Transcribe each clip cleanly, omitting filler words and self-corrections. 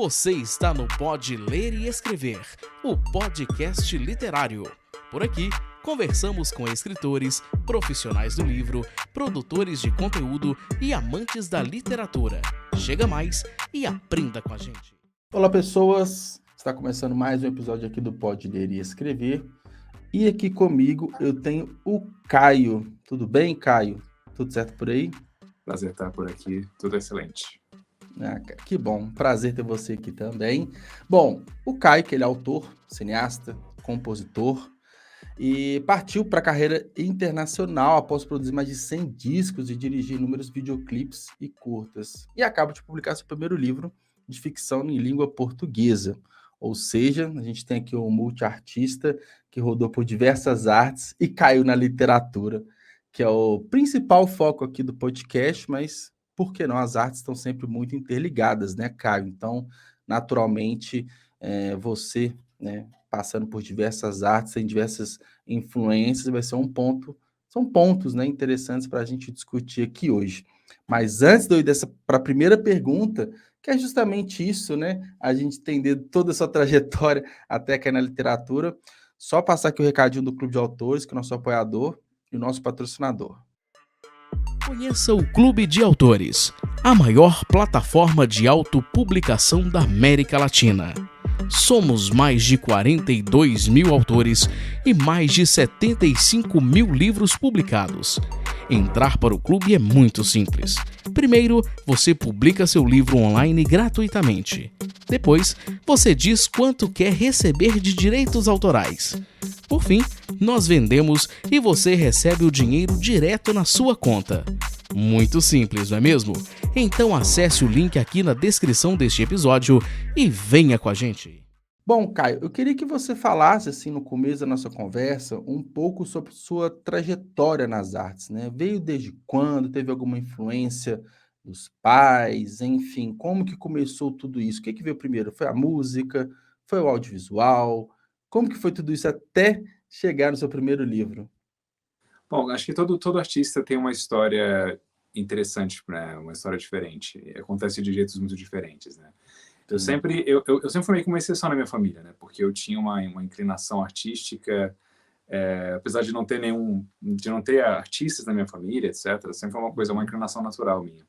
Você está no Pode Ler e Escrever, o podcast literário. Por aqui, conversamos com escritores, profissionais do livro, produtores de conteúdo e amantes da literatura. Chega mais e aprenda com a gente. Olá, pessoas! Está começando mais um episódio aqui do Pode Ler e Escrever. E aqui comigo eu tenho o Caio. Tudo bem, Caio? Tudo certo por aí? Prazer estar por aqui, tudo excelente. Que bom, prazer ter você aqui também. Bom, o Caio, que ele é autor, cineasta, compositor, e partiu para a carreira internacional após produzir mais de 100 discos e dirigir inúmeros videoclipes e curtas. E acaba de publicar seu primeiro livro de ficção em língua portuguesa. Ou seja, a gente tem aqui um multiartista que rodou por diversas artes e caiu na literatura, que é o principal foco aqui do podcast, mas por que não? As artes estão sempre muito interligadas, né, Caio? Então, naturalmente, você, né, passando por diversas artes, tem diversas influências, vai ser são pontos, né, interessantes para a gente discutir aqui hoje. Mas antes de eu ir para a primeira pergunta, que é justamente isso, né, a gente entender toda a sua trajetória até cair na literatura, só passar aqui o recadinho do Clube de Autores, que é o nosso apoiador e o nosso patrocinador. Conheça o Clube de Autores, a maior plataforma de autopublicação da América Latina. Somos mais de 42 mil autores e mais de 75 mil livros publicados. Entrar para o clube é muito simples. Primeiro, você publica seu livro online gratuitamente. Depois, você diz quanto quer receber de direitos autorais. Por fim, nós vendemos e você recebe o dinheiro direto na sua conta. Muito simples, não é mesmo? Então acesse o link aqui na descrição deste episódio e venha com a gente. Bom, Caio, eu queria que você falasse, assim, no começo da nossa conversa, um pouco sobre sua trajetória nas artes, né? Veio desde quando? Teve alguma influência dos pais? Enfim, como que começou tudo isso? O que veio primeiro? Foi a música? Foi o audiovisual? Como que foi tudo isso até chegar no seu primeiro livro? Bom, acho que todo artista tem uma história interessante, né? Uma história diferente. Acontece de jeitos muito diferentes, né? Eu sempre fui meio que uma exceção na minha família, né? Porque eu tinha uma inclinação artística, apesar de não ter artistas na minha família, etc. Sempre foi uma inclinação natural minha.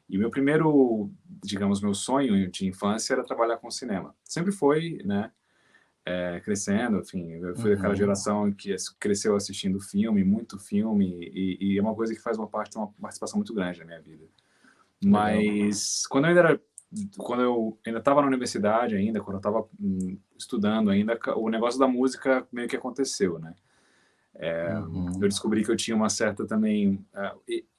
E meu primeiro, digamos, meu sonho de infância era trabalhar com cinema. Sempre foi, né? Crescendo, enfim, eu fui daquela geração que cresceu assistindo filme, muito filme, e é uma coisa que faz uma participação muito grande na minha vida. Mas quando eu ainda estava na universidade ainda, quando eu estava estudando ainda, o negócio da música meio que aconteceu, né? Eu descobri que eu tinha uma certa também...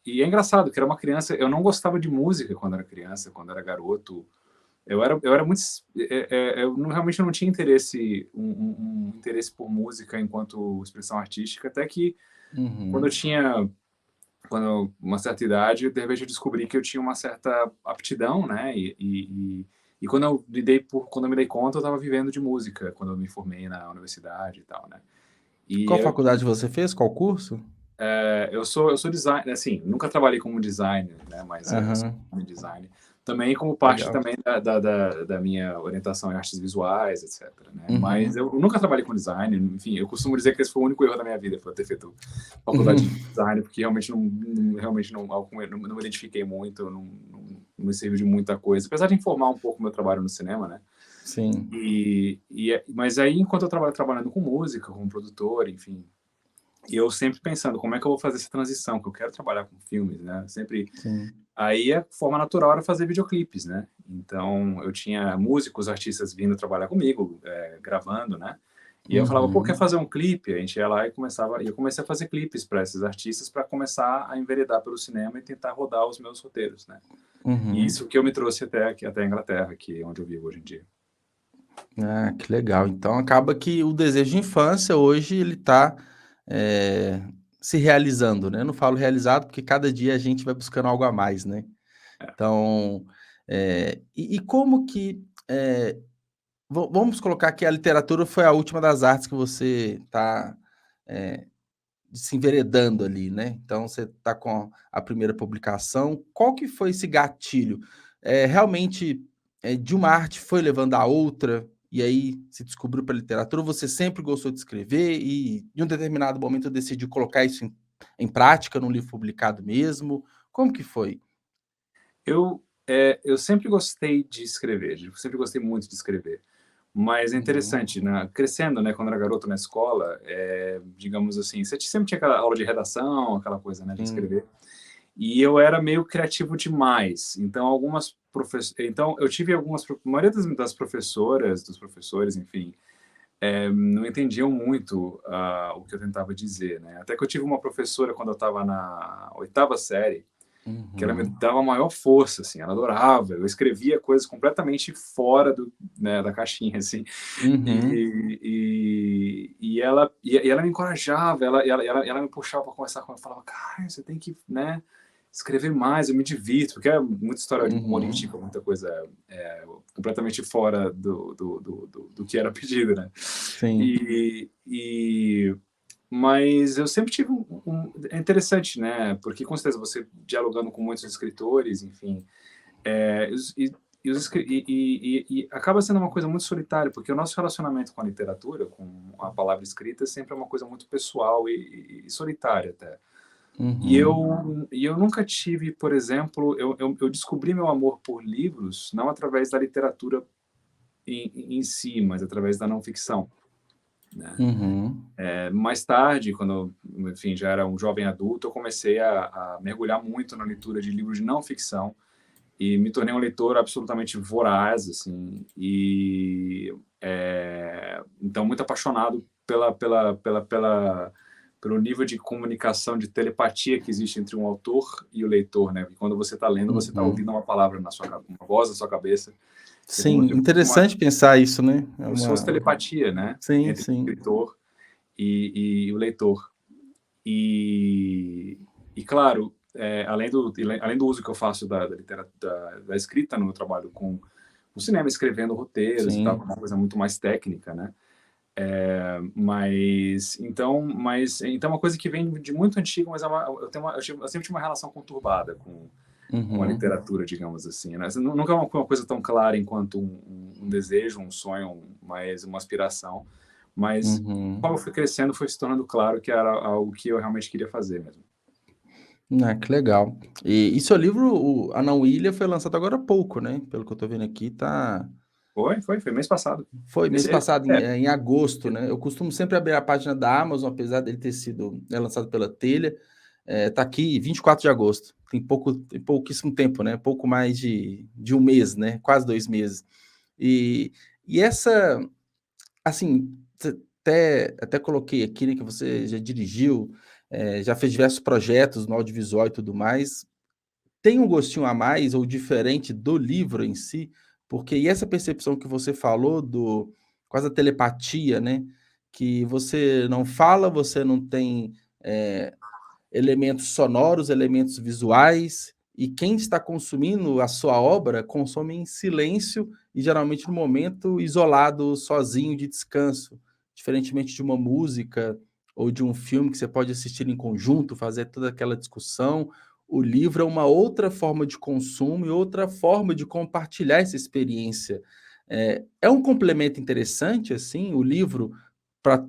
e é engraçado, que era uma criança... Eu não gostava de música quando era criança, quando era garoto. Eu era muito... realmente não tinha interesse, um interesse por música enquanto expressão artística, até que quando uma certa idade, de repente eu descobri que eu tinha uma certa aptidão, né? E quando eu me dei conta, eu estava vivendo de música, quando eu me formei na universidade e tal, né? Qual faculdade você fez? Qual curso? Eu sou designer, assim, nunca trabalhei como designer, né? Mas eu sou designer. Também como parte também da minha orientação em artes visuais, etc. Né? Mas eu nunca trabalhei com design, enfim, eu costumo dizer que esse foi o único erro da minha vida, foi ter feito faculdade de design, porque realmente não me identifiquei muito, não me serviu de muita coisa, apesar de informar um pouco o meu trabalho no cinema, né? Sim. Mas aí, enquanto eu estava trabalhando com música, como produtor, enfim, e eu sempre pensando, como é que eu vou fazer essa transição, que eu quero trabalhar com filmes, né? Sempre... Sim. Aí a forma natural era fazer videoclipes, né? Então eu tinha músicos, artistas vindo trabalhar comigo, gravando, né? E eu falava, pô, quer fazer um clipe? A gente ia lá e eu comecei a fazer clipes para esses artistas para começar a enveredar pelo cinema e tentar rodar os meus roteiros, né? E isso que eu me trouxe até a Inglaterra, que é onde eu vivo hoje em dia. Ah, que legal. Então acaba que o desejo de infância hoje ele está se realizando, né? Eu não falo realizado porque cada dia a gente vai buscando algo a mais, né? Então, e como que vamos colocar que a literatura foi a última das artes que você está se enveredando ali, né? Então você está com a primeira publicação. Qual que foi esse gatilho? Realmente de uma arte foi levando a outra, e aí se descobriu para literatura, ou você sempre gostou de escrever e em um determinado momento decidiu colocar isso em prática num livro publicado mesmo? Como que foi? Eu sempre gostei de escrever, eu sempre gostei muito de escrever. Mas é Uhum, interessante, né? Crescendo, né, quando era garoto na escola, digamos assim, você sempre tinha aquela aula de redação, aquela coisa, né, de sim. escrever. E eu era meio criativo demais. Então, então eu tive a maioria das professoras, dos professores, enfim, não entendiam muito o que eu tentava dizer, né? Até que eu tive uma professora quando eu estava na oitava série, que ela me Uhum, dava maior força, assim, ela adorava. Eu escrevia coisas completamente fora né, da caixinha, assim. uhum, E ela me encorajava, ela me puxava para conversar com ela, falava, cara, você tem que, né, escrever mais, eu me divirto, porque é muita história uhum. humorística, muita coisa completamente fora do que era pedido, né? Sim. E mas eu sempre tive é interessante, né? Porque com certeza você dialogando com muitos escritores, enfim, é, e, e acaba sendo uma coisa muito solitária, porque o nosso relacionamento com a literatura, com a palavra escrita, sempre é uma coisa muito pessoal e solitária até. Uhum, E eu nunca tive, por exemplo, eu descobri meu amor por livros não através da literatura em si, mas através da não ficção, né? uhum, Mais tarde, quando eu, enfim, já era um jovem adulto, eu comecei a mergulhar muito na leitura de livros de não ficção e me tornei um leitor absolutamente voraz, assim, então muito apaixonado pelo nível de comunicação, de telepatia que existe entre um autor e o leitor, né? Porque quando você está lendo, você está uhum. ouvindo uma palavra na sua uma voz na sua cabeça, é Sim, uma, interessante pensar isso, né? É como se fosse uma... telepatia, né? Sim, Entre o sim. escritor e o leitor. E claro, além do uso que eu faço da escrita no meu trabalho com o cinema, escrevendo roteiros e tal, Sim. uma coisa muito mais técnica, né? Mas então é uma coisa que vem de muito antigo, mas eu sempre tive uma relação conturbada com a Uhum, literatura, digamos assim, né? Nunca é uma coisa tão clara enquanto um desejo, um sonho, mas uma aspiração. Mas uhum. quando eu fui crescendo, foi se tornando claro que era algo que eu realmente queria fazer mesmo. Ah, que legal. E seu livro, o A Não Ilha, foi lançado agora há pouco, né? Pelo que eu tô vendo aqui, tá... Foi mês passado. Foi mês Esse, passado, é, em agosto, né? Eu costumo sempre abrir a página da Amazon, apesar dele ter sido, né, lançado pela Telha. Tá aqui 24 de agosto. Tem pouquíssimo tempo, né? Pouco mais de um mês, né? Quase 2 meses. E, e essa, assim, até coloquei aqui, né, que você já dirigiu, já fez diversos projetos no audiovisual e tudo mais. Tem um gostinho a mais ou diferente do livro em si? Porque e essa percepção que você falou do quase a telepatia, né, que você não fala, você não tem, eh, elementos sonoros, elementos visuais, e quem está consumindo a sua obra consome em silêncio e geralmente no momento isolado, sozinho, de descanso, diferentemente de uma música ou de um filme que você pode assistir em conjunto, fazer toda aquela discussão. O livro é uma outra forma de consumo e outra forma de compartilhar essa experiência. É um complemento interessante, assim, o livro para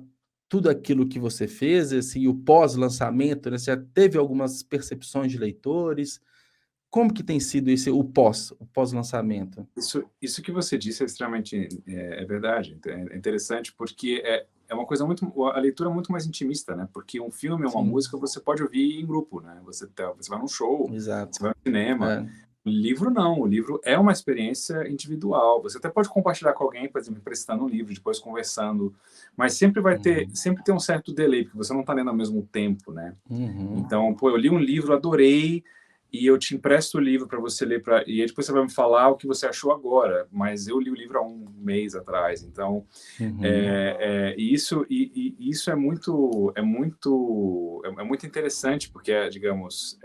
tudo aquilo que você fez, assim, o pós-lançamento, né, você já teve algumas percepções de leitores? Como que tem sido esse o pós-lançamento? isso que você disse é extremamente verdade. É interessante porque é uma coisa muito. A leitura é muito mais intimista, né? Porque um filme ou uma Sim, música você pode ouvir em grupo, né? Você vai num show, você exato. vai no cinema. É. O livro não, o livro é uma experiência individual. Você até pode compartilhar com alguém, por exemplo, emprestando um livro, depois conversando, mas Uhum, sempre tem um certo delay, porque você não está lendo ao mesmo tempo, né? uhum, Então, pô, eu li um livro, adorei, e eu te empresto o livro para você ler, e aí depois você vai me falar o que você achou agora, mas eu li o livro há um mês atrás, então uhum, isso é muito interessante, porque, digamos,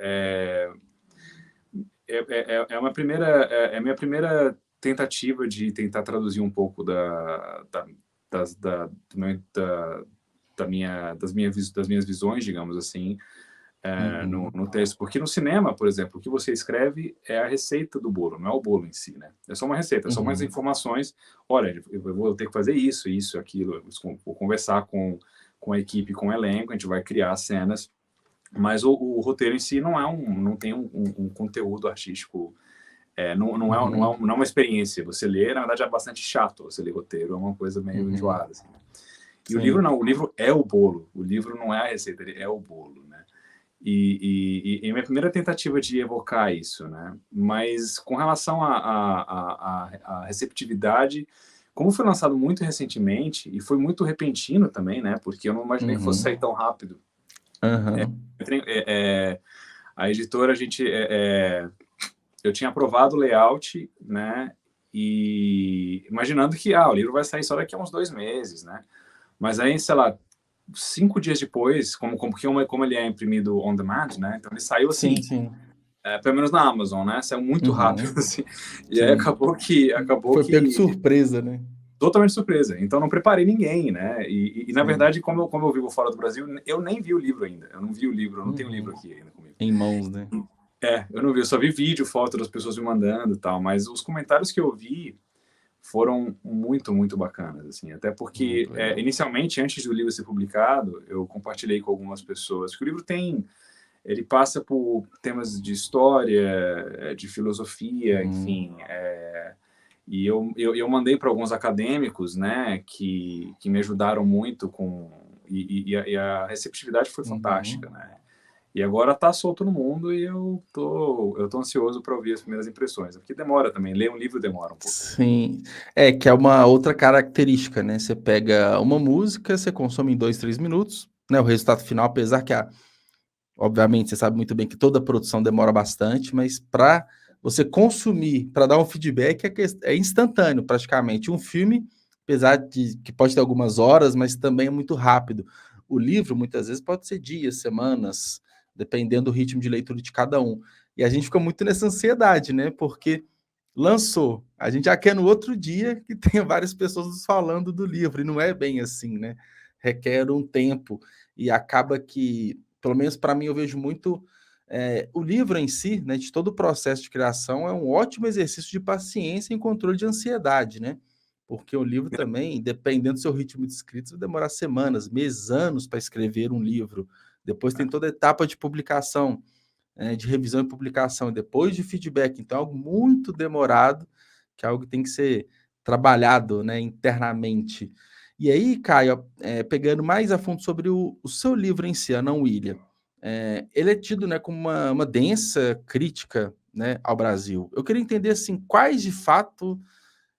é uma primeira, é a minha primeira tentativa de tentar traduzir um pouco das, da, do meu- da, da minha, das minhas visões, digamos assim, no texto, porque no cinema, por exemplo, o que você escreve é a receita do bolo, não é o bolo em si, né? É só uma receita, são umas informações. Olha, eu vou ter que fazer isso, aquilo. Vou conversar com a equipe, com o elenco, a gente vai criar cenas, mas o roteiro em si não tem um conteúdo artístico. Não é uma experiência. Você lê, na verdade, é bastante chato. Você lê roteiro, é uma coisa meio enjoada. Assim. E o livro não, o livro é o bolo. O livro não é a receita, ele é o bolo, né? E a minha primeira tentativa de evocar isso, né? Mas com relação à receptividade, como foi lançado muito recentemente, e foi muito repentino também, né? Porque eu não imaginei que fosse sair tão rápido. A editora, eu tinha aprovado o layout, né? E imaginando que o livro vai sair só daqui a uns 2 meses, né? Mas aí, sei lá, 5 dias depois, como ele é imprimido on demand, né? Então ele saiu assim, pelo menos na Amazon, né? Saiu muito rápido, assim. E aí acabou que foi pego de surpresa, né? Totalmente surpresa. Então não preparei ninguém, né? E na verdade, como eu vivo fora do Brasil, eu nem vi o livro ainda. Eu não vi o livro, eu não tenho o livro aqui ainda comigo. Em mãos, né? Eu não vi, eu só vi vídeo, foto das pessoas me mandando e tal, mas os comentários que eu vi foram muito, muito bacanas, assim, até porque, inicialmente, antes do livro ser publicado, eu compartilhei com algumas pessoas que o livro ele passa por temas de história, de filosofia, enfim, e eu mandei para alguns acadêmicos, né, que me ajudaram muito e a receptividade foi fantástica, né. E agora tá solto no mundo e eu tô ansioso para ouvir as primeiras impressões. Porque demora também, ler um livro demora um pouco. Sim, que é uma outra característica, né? Você pega uma música, você consome em 2, 3 minutos, né? O resultado final, apesar que, obviamente, você sabe muito bem que toda produção demora bastante, mas para você consumir, para dar um feedback, é instantâneo, praticamente. Um filme, apesar de que pode ter algumas horas, mas também é muito rápido. O livro, muitas vezes, pode ser dias, semanas, dependendo do ritmo de leitura de cada um. E a gente fica muito nessa ansiedade, né? Porque lançou, a gente já quer no outro dia que tenha várias pessoas nos falando do livro, e não é bem assim, né? Requer um tempo, e acaba que, pelo menos para mim, eu vejo muito o livro em si, né, de todo o processo de criação, é um ótimo exercício de paciência e controle de ansiedade, né? Porque o livro também, dependendo do seu ritmo de escrita, vai demorar semanas, meses, anos para escrever um livro. Depois tem toda a etapa de publicação, de revisão e publicação, e depois de feedback. Então, é algo muito demorado, que é algo que tem que ser trabalhado, né, internamente. E aí, Caio, pegando mais a fundo sobre o seu livro em si, A Não Ilha, ele é tido, né, como uma densa crítica, né, ao Brasil. Eu queria entender assim, quais de fato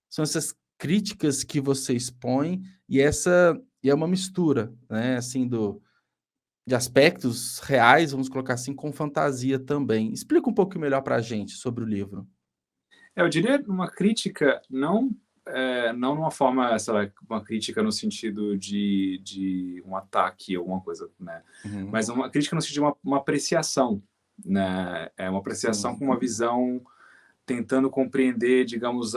são essas críticas que você expõe, e é uma mistura, né, assim, de aspectos reais, vamos colocar assim, com fantasia também. Explica um pouco melhor para a gente sobre o livro. Eu diria uma crítica, não numa forma, sei lá, uma crítica no sentido de um ataque, alguma coisa, né? Mas uma crítica no sentido de uma apreciação, né? É uma apreciação com uma visão tentando compreender, digamos,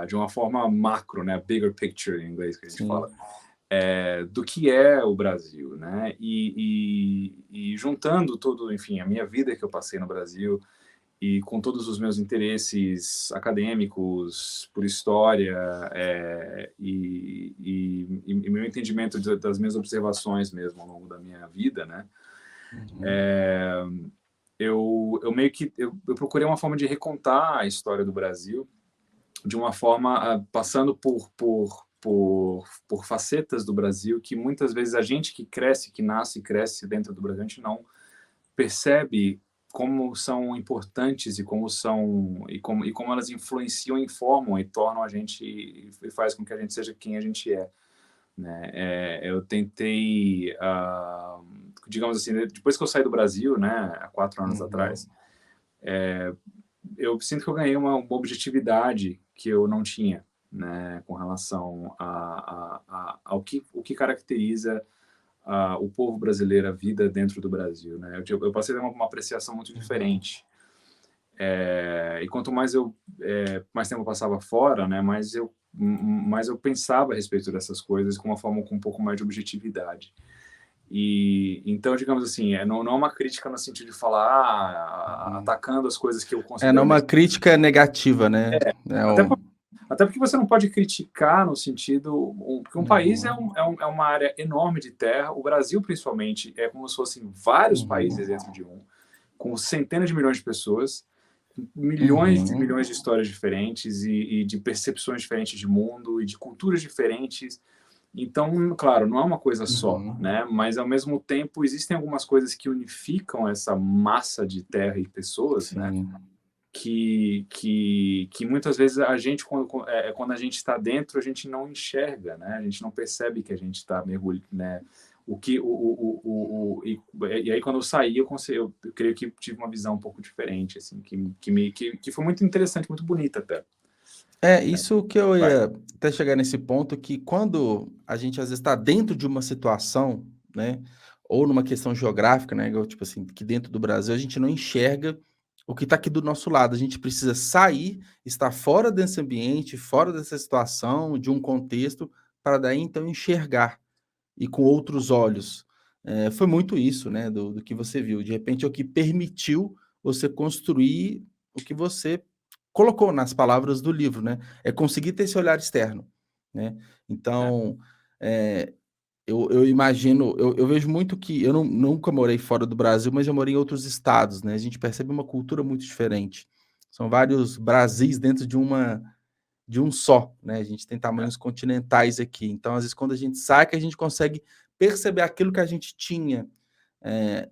de uma forma macro, né? Bigger picture, em inglês, que a gente fala. Do que é o Brasil, né? E juntando todo, enfim, a minha vida que eu passei no Brasil e com todos os meus interesses acadêmicos por história e meu entendimento das minhas observações mesmo ao longo da minha vida, né? Eu meio que eu procurei uma forma de recontar a história do Brasil de uma forma passando por facetas do Brasil que muitas vezes a gente que nasce e cresce dentro do Brasil, a gente não percebe como são importantes e como elas influenciam, informam e tornam a gente e faz com que a gente seja quem a gente é, né? Eu tentei, digamos assim, depois que eu saí do Brasil, né, há 4 anos atrás, eu sinto que eu ganhei uma objetividade que eu não tinha, né, com relação ao que caracteriza o povo brasileiro, a vida dentro do Brasil, né? Eu passei a ter uma apreciação muito diferente. E quanto mais tempo eu passava fora, né, mais eu pensava a respeito dessas coisas com uma forma com um pouco mais de objetividade. E então, digamos assim, não é uma crítica no sentido de falar atacando as coisas que eu considero. Não é uma crítica negativa, né? Até porque você não pode criticar no sentido. Porque um país é uma área enorme de terra. O Brasil, principalmente, é como se fossem vários países dentro de um, com centenas de milhões de pessoas, milhões de milhões de histórias diferentes e de percepções diferentes de mundo e de culturas diferentes. Então, claro, não é uma coisa só, né? Mas, ao mesmo tempo, existem algumas coisas que unificam essa massa de terra e pessoas, né? Que muitas vezes a gente, quando a gente está dentro, a gente não enxerga, né? A gente não percebe que a gente está mergulhando, né? E aí, quando eu saí, eu creio que tive uma visão um pouco diferente, assim, que foi muito interessante, muito bonita até. Isso que eu ia até chegar nesse ponto, que quando a gente às vezes está dentro de uma situação, né, ou numa questão geográfica, né, igual, tipo assim, que dentro do Brasil a gente não enxerga o que está aqui do nosso lado. A gente precisa sair, estar fora desse ambiente, fora dessa situação, de um contexto, para daí então enxergar e com outros olhos. Foi muito isso, né, do que você viu. De repente é o que permitiu você construir o que você colocou nas palavras do livro, né? É conseguir ter esse olhar externo, né? Então, eu imagino, eu vejo muito que eu nunca morei fora do Brasil, mas eu morei em outros estados, né? A gente percebe uma cultura muito diferente. São vários Brasis dentro de um só, né? A gente tem tamanhos continentais aqui. Então, às vezes, quando a gente sai, que a gente consegue perceber aquilo que a gente tinha.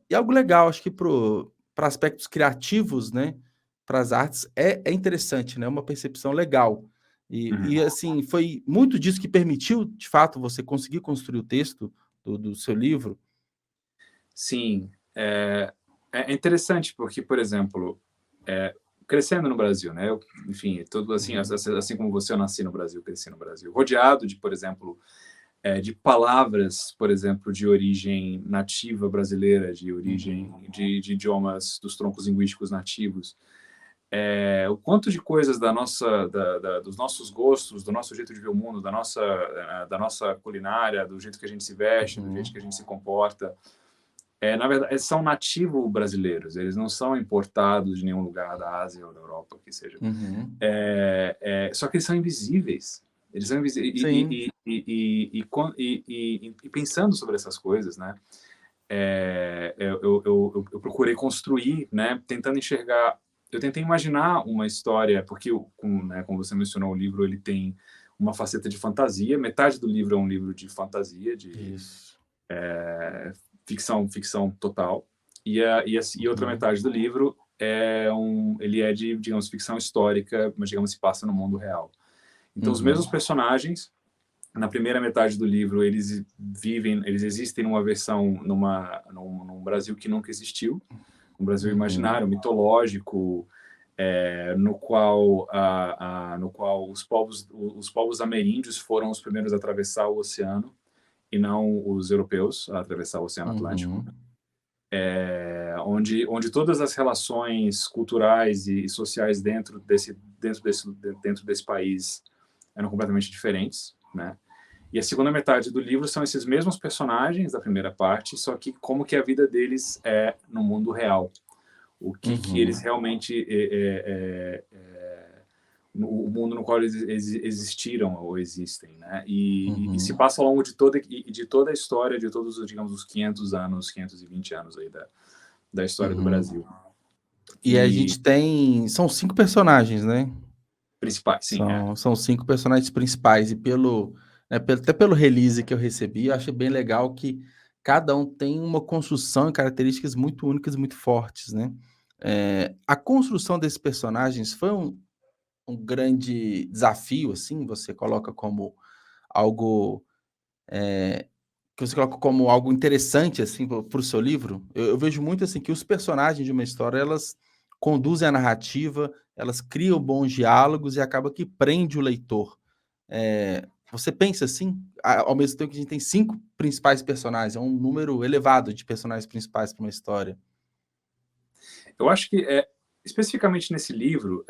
E algo legal, acho que para aspectos criativos, né? Para as artes, é interessante, né? Uma percepção legal. E, assim, foi muito disso que permitiu, de fato, você conseguir construir o texto do seu livro? Sim. É interessante porque, por exemplo, crescendo no Brasil, né? Enfim, tudo assim, assim como você, eu nasci no Brasil, cresci no Brasil, rodeado de, por exemplo, de palavras, por exemplo, de origem nativa brasileira, de origem de idiomas dos troncos linguísticos nativos. O quanto de coisas dos nossos gostos, do nosso jeito de ver o mundo, da nossa culinária, do jeito que a gente se veste, do jeito que a gente se comporta, na verdade, são nativo brasileiros, eles não são importados de nenhum lugar da Ásia ou da Europa, que seja. Só que eles são invisíveis. Eles são invisíveis. E pensando sobre essas coisas, né? Eu procurei construir, né? Tentando enxergar. Eu tentei imaginar uma história, porque, como você mencionou, o livro ele tem uma faceta de fantasia. Metade do livro é um livro de fantasia, de ficção total, e outra metade do livro ele é de, digamos, ficção histórica, mas, digamos, se passa no mundo real. Então, os mesmos personagens, na primeira metade do livro, eles existem numa versão, num Brasil que nunca existiu, um Brasil imaginário, mitológico, no qual os povos ameríndios foram os primeiros a atravessar o oceano, e não os europeus a atravessar o Oceano Atlântico. Onde todas as relações culturais e sociais dentro desse país eram completamente diferentes, né? E a segunda metade do livro são esses mesmos personagens da primeira parte, só que como que a vida deles é no mundo real. O que eles realmente... o mundo no qual eles existiram ou existem, né? E se passa ao longo de toda a história, de todos, digamos, os 520 anos aí da história do Brasil. E a gente tem... São 5 personagens, né? Principais, sim. São 5 personagens principais, e até pelo release que eu recebi, eu achei bem legal que cada um tem uma construção e características muito únicas, muito fortes, né? A construção desses personagens foi um grande desafio, assim? Você coloca como algo que você coloca como algo interessante, assim, para o seu livro? Eu vejo muito, assim, que os personagens de uma história, elas conduzem a narrativa, elas criam bons diálogos e acaba que prende o leitor. Você pensa assim? Ao mesmo tempo que a gente tem 5 principais personagens, é um número elevado de personagens principais para uma história. Eu acho que, especificamente nesse livro,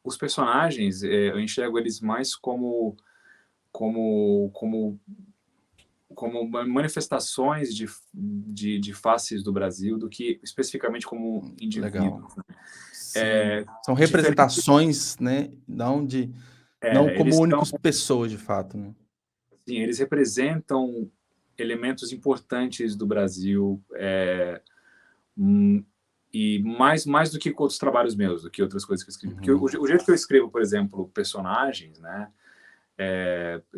os personagens, eu enxergo eles mais como como manifestações de faces do Brasil do que especificamente como indivíduos. São representações, né? Não como únicos pessoas, de fato. Né? Sim, eles representam elementos importantes do Brasil, e mais do que outros trabalhos meus, do que outras coisas que eu escrevi. Porque o jeito que eu escrevo, por exemplo, personagens, né?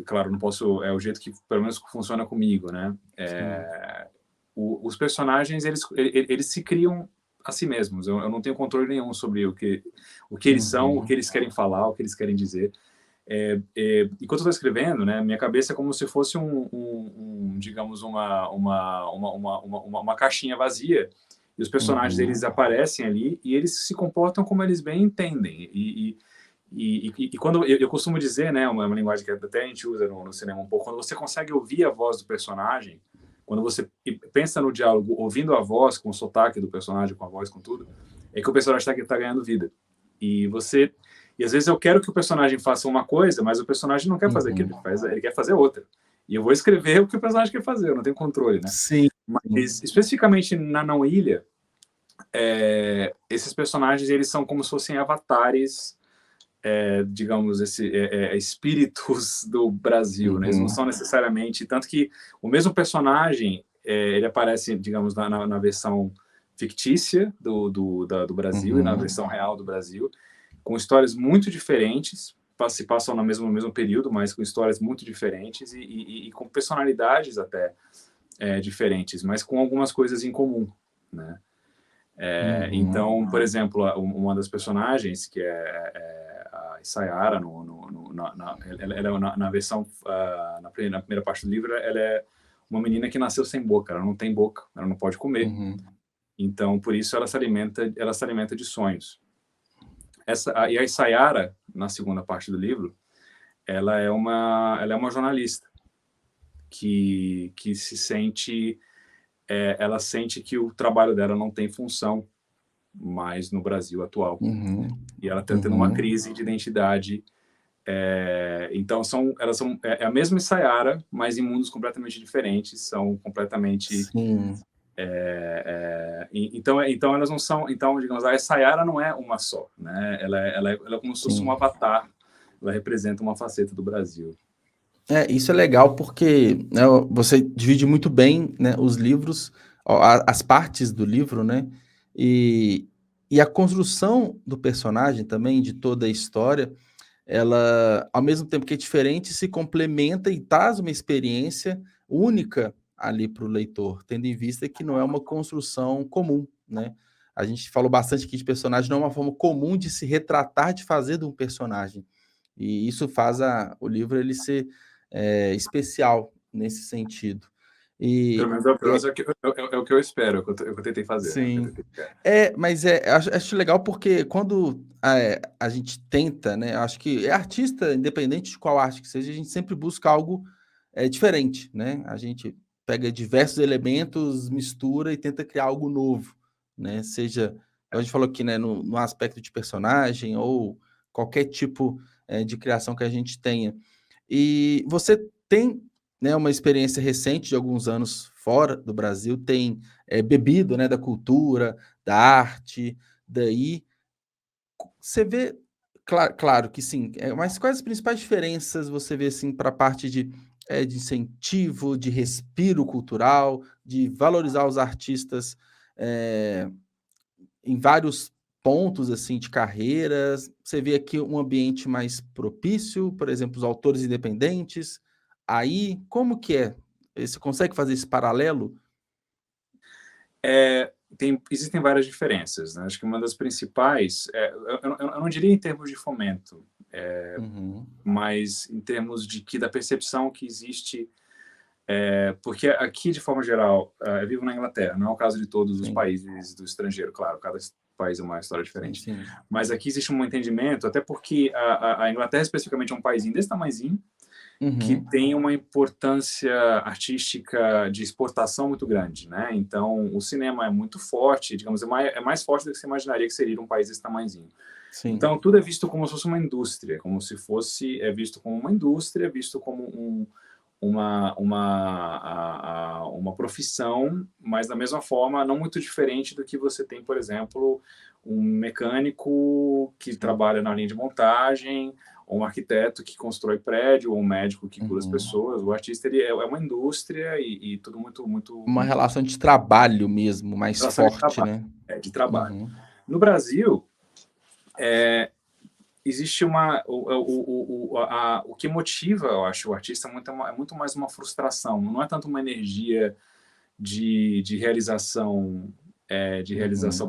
Claro, não posso... É o jeito que, pelo menos, funciona comigo, né? Os personagens, eles se criam a si mesmos. Eu não tenho controle nenhum sobre o que eles são, o que eles querem falar, o que eles querem dizer. Enquanto eu estou escrevendo, né, minha cabeça é como se fosse digamos, uma caixinha vazia, e os personagens eles aparecem ali e eles se comportam como eles bem entendem. E quando eu costumo dizer, né, uma linguagem que até a gente usa no cinema um pouco, quando você consegue ouvir a voz do personagem, quando você pensa no diálogo, ouvindo a voz, com o sotaque do personagem, com a voz, com tudo, é que o personagem está ganhando vida. E às vezes eu quero que o personagem faça uma coisa, mas o personagem não quer fazer aquilo, ele quer fazer outra. E eu vou escrever o que o personagem quer fazer, eu não tenho controle, né? Sim. Mas, especificamente na Não Ilha, esses personagens, eles são como se fossem avatares, digamos, espíritos do Brasil, né? Eles não são necessariamente... Tanto que o mesmo personagem, ele aparece, digamos, na versão fictícia do Brasil e na versão real do Brasil, com histórias muito diferentes, se passam no mesmo período, mas com histórias muito diferentes e com personalidades até diferentes, mas com algumas coisas em comum, né? Então, por exemplo, uma das personagens, que é a Sayara, na versão, na primeira parte do livro, ela é uma menina que nasceu sem boca, ela não tem boca, ela não pode comer. Então, por isso, ela se alimenta de sonhos. E a Sayara, na segunda parte do livro, ela é uma jornalista que se sente... ela sente que o trabalho dela não tem função mais no Brasil atual. E ela está tendo uma crise de identidade. Então, é a mesma Sayara, mas em mundos completamente diferentes, são completamente... Então elas não são... Então, digamos, a Sayara não é uma só, né? Ela é como se fosse um avatar. Ela representa uma faceta do Brasil. Isso é legal porque, né, você divide muito bem, né, os livros, as partes do livro, né? E a construção do personagem também, de toda a história, ela, ao mesmo tempo que é diferente, se complementa e traz uma experiência única ali para o leitor, tendo em vista que não é uma construção comum, né? A gente falou bastante aqui de personagem, não é uma forma comum de se retratar, de fazer de um personagem. E isso faz o livro ele ser especial nesse sentido. Pelo menos é o que eu espero, é o que eu tentei fazer. Sim. Mas acho legal porque quando a gente tenta, né? Acho que artista, independente de qual arte que seja, a gente sempre busca algo diferente, né? A gente pega diversos elementos, mistura e tenta criar algo novo, né? Seja, a gente falou aqui, né, no aspecto de personagem ou qualquer tipo de criação que a gente tenha. E você tem, né, uma experiência recente de alguns anos fora do Brasil, tem bebido, né, da cultura, da arte, daí você vê, claro que sim, mas quais as principais diferenças você vê assim para a parte de incentivo, de respiro cultural, de valorizar os artistas em vários pontos assim de carreiras? Você vê aqui um ambiente mais propício, por exemplo, os autores independentes. Aí, como que é? Você consegue fazer esse paralelo? Existem várias diferenças, né? Acho que uma das principais, eu não diria em termos de fomento, mas em termos da percepção que existe, porque aqui, de forma geral, eu vivo na Inglaterra, não é o caso de todos os países do estrangeiro, claro, cada país é uma história diferente. Sim. Mas aqui existe um entendimento, até porque a Inglaterra especificamente é um paísinho desse tamanhozinho, que tem uma importância artística de exportação muito grande, né? Então, o cinema é muito forte, digamos, é mais forte do que você imaginaria que seria um país desse tamanhozinho. Sim. Então, tudo é visto como se fosse uma indústria, como se fosse visto como uma indústria, visto como uma profissão, mas da mesma forma não muito diferente do que você tem, por exemplo, um mecânico que trabalha na linha de montagem, ou um arquiteto que constrói prédio, ou um médico que cura as pessoas. O artista ele é uma indústria e tudo muito Uma relação de trabalho mesmo, mais relação de forte, trabalho, né? de trabalho. No Brasil, existe o que motiva, eu acho, o artista é muito mais uma frustração, não é tanto uma energia de realização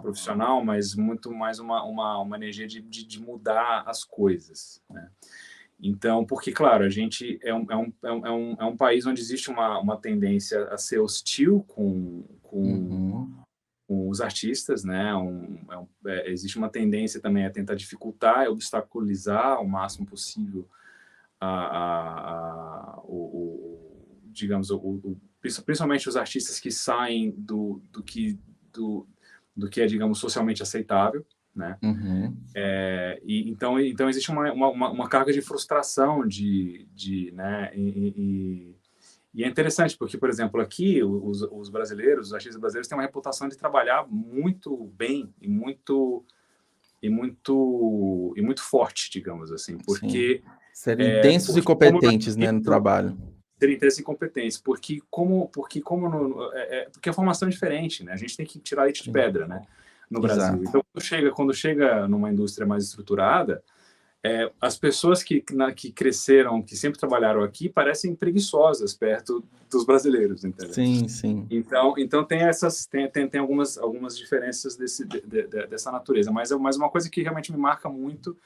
profissional, mas muito mais uma energia de mudar as coisas, né? Então, porque, claro, a gente é um país onde existe uma tendência a ser hostil com os artistas, né? Existe uma tendência também a tentar dificultar, obstaculizar o máximo possível digamos, principalmente os artistas que saem do que é, digamos, socialmente aceitável, né? Então existe uma carga de frustração, né? E é interessante porque, por exemplo, aqui os brasileiros, os artistas brasileiros têm uma reputação de trabalhar muito bem e muito forte, digamos assim, porque serem intensos e competentes, né, no trabalho. Serem intensos e competentes, porque a formação é diferente, né? A gente tem que tirar leite de pedra, né? No Brasil. Então, quando chega numa indústria mais estruturada, as pessoas que cresceram, que sempre trabalharam aqui, parecem preguiçosas perto dos brasileiros, entendeu? Sim. Então tem algumas diferenças dessa natureza, mas uma coisa que realmente me marca muito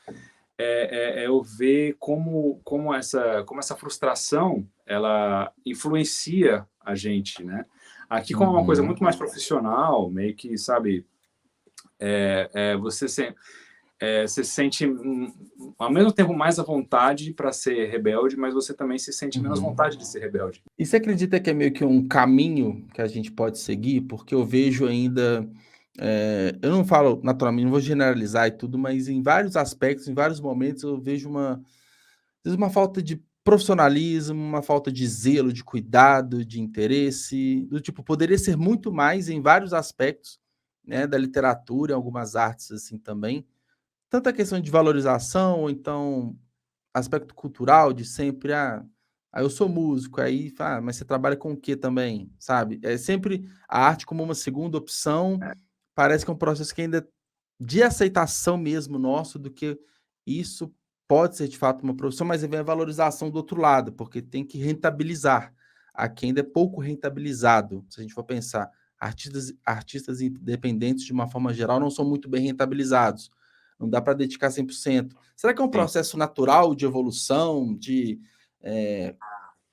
é eu ver como essa frustração ela influencia a gente, né? Aqui, como é uma coisa muito mais profissional, meio que, sabe, você se sente ao mesmo tempo mais à vontade para ser rebelde, mas você também se sente menos vontade de ser rebelde. E você acredita que é meio que um caminho que a gente pode seguir? Porque eu vejo ainda, eu não falo naturalmente, não vou generalizar e tudo, mas em vários aspectos, em vários momentos, eu vejo às vezes uma falta de profissionalismo, uma falta de zelo, de cuidado, de interesse, do tipo, poderia ser muito mais em vários aspectos, né, da literatura, em algumas artes assim também. Tanto a questão de valorização, ou então aspecto cultural de sempre, eu sou músico, aí, mas você trabalha com o quê também, sabe? É sempre a arte como uma segunda opção, parece que é um processo que ainda de aceitação mesmo nosso do que isso pode ser de fato uma profissão, mas aí vem a valorização do outro lado, porque tem que rentabilizar. Aqui ainda é pouco rentabilizado, se a gente for pensar. Artistas independentes, de uma forma geral, não são muito bem rentabilizados. Não dá para dedicar 100%. Será que é um processo natural de evolução,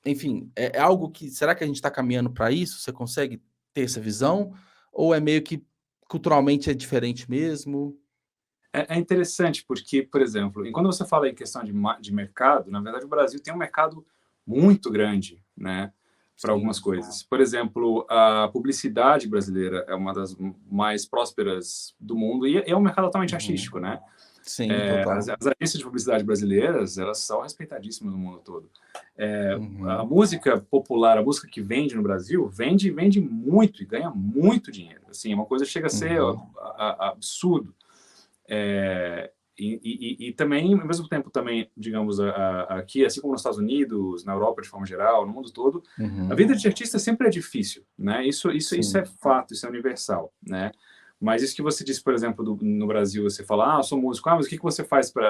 enfim, é algo que... Será que a gente está caminhando para isso? Você consegue ter essa visão? Ou é meio que culturalmente é diferente mesmo? É interessante porque, por exemplo, quando você fala em questão de mercado, na verdade o Brasil tem um mercado muito grande, né, para algumas coisas. Por exemplo, a publicidade brasileira é uma das mais prósperas do mundo e é um mercado totalmente artístico, né? Sim, total. As agências de publicidade brasileiras, elas são respeitadíssimas no mundo todo. A música popular, a música que vende no Brasil, vende muito e ganha muito dinheiro. Assim, uma coisa chega a ser absurdo. E também, ao mesmo tempo, também, digamos, aqui, assim como nos Estados Unidos, na Europa de forma geral, no mundo todo, a vida de artista sempre é difícil, né? Isso é fato, isso é universal, né? Mas isso que você disse, por exemplo, no Brasil, você fala, eu sou músico, mas o que você faz com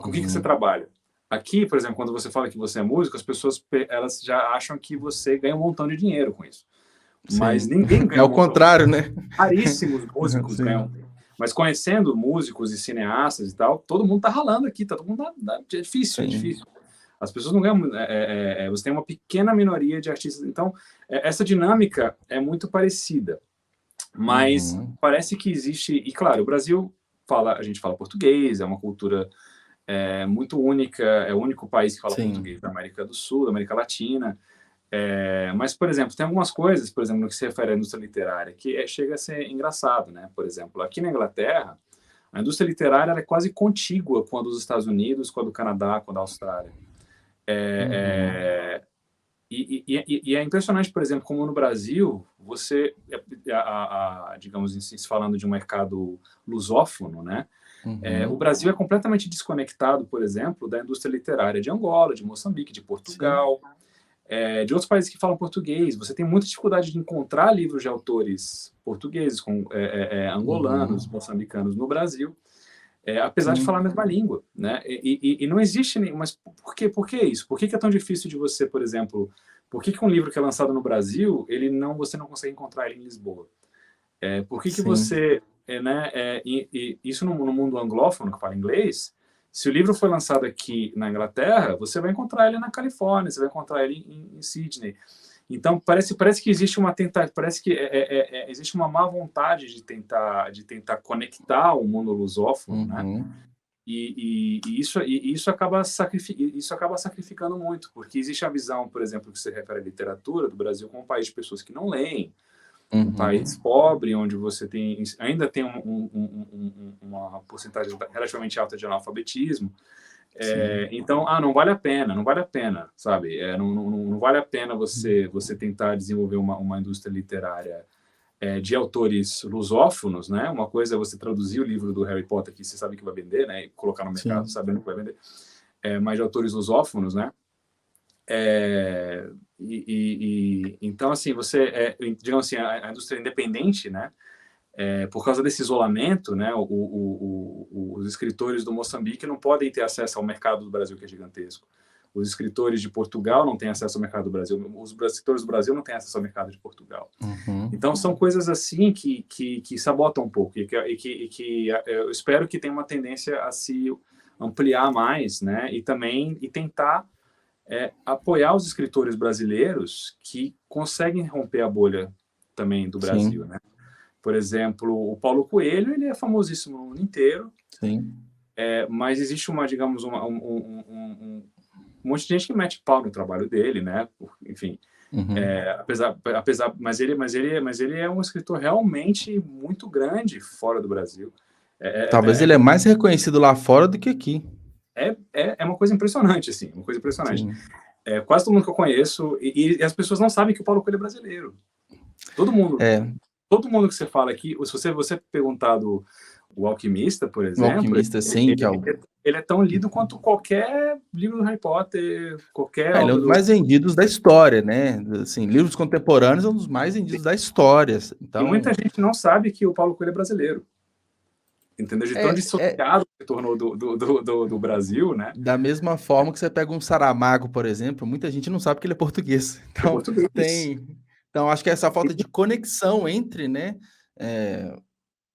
o que você trabalha? Aqui, por exemplo, quando você fala que você é músico, as pessoas elas já acham que você ganha um montão de dinheiro com isso. Mas ninguém ganha. É o contrário, né? Raríssimos músicos ganham. Mas conhecendo músicos e cineastas e tal, todo mundo tá ralando aqui, todo mundo é difícil, é difícil. As pessoas não ganham. Você tem uma pequena minoria de artistas. Então, essa dinâmica é muito parecida. Mas parece que existe. E claro, o Brasil a gente fala português, é uma cultura muito única, é o único país que fala português da América do Sul, da América Latina. Mas, por exemplo, tem algumas coisas, por exemplo, no que se refere à indústria literária, que chega a ser engraçado, né? Por exemplo, aqui na Inglaterra, a indústria literária é quase contígua com a dos Estados Unidos, com a do Canadá, com a da Austrália. Uhum. E é impressionante, por exemplo, como no Brasil, você, digamos assim, falando de um mercado lusófono, né? O Uhum. Brasil é completamente desconectado, por exemplo, da indústria literária de Angola, de Moçambique, de Sim. Portugal, de outros países que falam português. Você tem muita dificuldade de encontrar livros de autores portugueses, angolanos, Uhum. moçambicanos no Brasil, apesar de falar a Sim. mesma língua, né? E não existe nenhum. Mas por que isso? Por que é tão difícil de você, por exemplo, por que um livro que é lançado no Brasil, você não consegue encontrar ele em Lisboa? Por que Sim. você, né? Isso no mundo anglófono que fala inglês, se o livro foi lançado aqui na Inglaterra, você vai encontrar ele na Califórnia, você vai encontrar ele em Sydney. Então parece que existe uma tentativa, parece que existe uma má vontade de tentar conectar o mundo lusófono, né? Uhum. Isso acaba sacrificando muito, porque existe a visão, por exemplo, que se refere à literatura do Brasil como um país de pessoas que não leem, um país Uhum. pobre, onde você ainda tem uma porcentagem relativamente alta de analfabetismo. Sim. Então, não vale a pena, não vale a pena, sabe? Não vale a pena você tentar desenvolver uma indústria literária de autores lusófonos, né? Uma coisa é você traduzir o livro do Harry Potter, que você sabe que vai vender, né? E colocar no mercado Sim. sabendo que vai vender, mas de autores lusófonos, né? Então, assim, digamos assim, a indústria independente, né? Por causa desse isolamento, né? Os escritores do Moçambique não podem ter acesso ao mercado do Brasil, que é gigantesco. Os escritores de Portugal não têm acesso ao mercado do Brasil. Os escritores do Brasil não têm acesso ao mercado de Portugal. Uhum. Então, são coisas assim que sabotam um pouco e que eu espero que tenha uma tendência a se ampliar mais, né? E tentar apoiar os escritores brasileiros que conseguem romper a bolha também do Brasil, Sim. né? Por exemplo, o Paulo Coelho, ele é famosíssimo no mundo inteiro, Sim. mas existe digamos, um monte de gente que mete pau no trabalho dele, né? Enfim, Uhum. mas ele é um escritor realmente muito grande fora do Brasil. Talvez ele é mais reconhecido lá fora do que aqui. É uma coisa impressionante, assim, uma coisa impressionante. Sim. Quase todo mundo que eu conheço, e as pessoas não sabem que o Paulo Coelho é brasileiro. Todo mundo, É, todo mundo que você fala aqui, se você perguntar o Alquimista, por o exemplo, Alquimista, sim, que é o. ele é tão lido quanto qualquer livro do Harry Potter, qualquer Ele é um obra dos do... mais vendidos da história, né? Assim, livros contemporâneos é um dos mais vendidos da história. E muita Então, gente não sabe que o Paulo Coelho é brasileiro, entendeu? De tão é dissociado que tornou do Brasil, né? da mesma forma que você pega um Saramago, por exemplo, muita gente não sabe que ele é português. É Então, português. tem. Então, acho que essa falta de conexão entre, né, é,